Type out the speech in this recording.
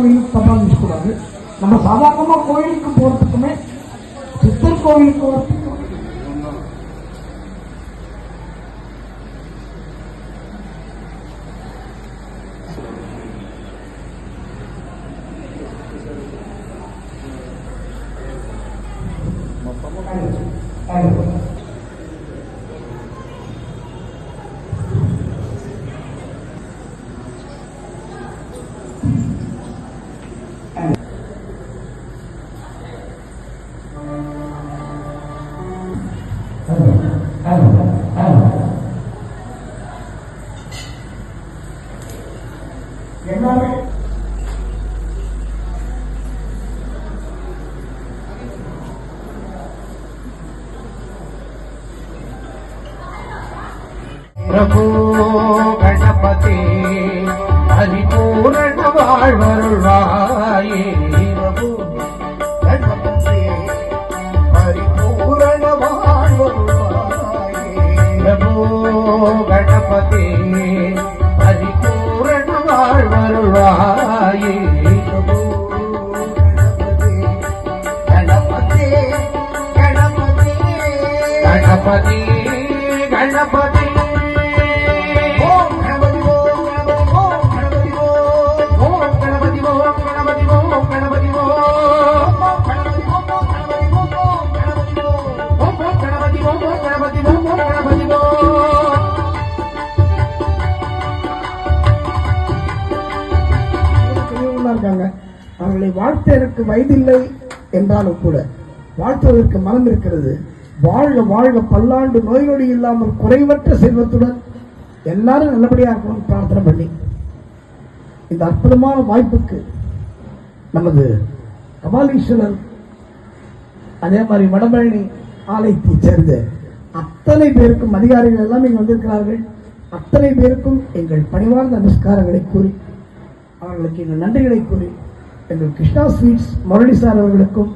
அப்படின்னு தப்பா நினைச்சக்கூடாது. நம்ம சாதாரணமா கோயிலுக்கு போறதுக்குமே சித்தர் கோயிலுக்கு போறதுக்கு எல்லாமே பிரபு கணபதி ஹரிபூரண வாழ்வருள்வாயே. பிரபு கணபதி ஹரிபூரண வாழ்வருள்வாயே. பிரபு கணபதி ஹரிபூரண வாழ்வருள்வாயே. பிரபு கணபதி கணபதி கணபதி கணபதி அவர்களை வாழ்த்த எனக்கு வயதில்லை என்றாலும் கூட வாழ்த்துவதற்கு மனம் இருக்கிறது. வாழ்க வாழ்க பல்லாண்டு நோய் நொடி இல்லாமல் குறைவற்ற செல்வத்துடன் எல்லாரும் நல்லபடியாக இருக்கணும்னு பிரார்த்தனை பண்ணி இந்த அற்புதமான வாய்ப்புக்கு நமது கபாலீஸ்வரர் அதே மாதிரி வடபழனி ஆலயத்தை சேர்ந்த அத்தனை பேருக்கும் அதிகாரிகள் எல்லாம் இங்கு வந்திருக்கிறார்கள். அத்தனை பேருக்கும் எங்கள் பணிவார்ந்த நமஸ்காரங்களை கூறி அவர்களுக்கு எங்கள் நன்றிகளை கூறி எங்கள் கிருஷ்ணா ஸ்வீட்ஸ் முரளி சார் அவர்களுக்கும்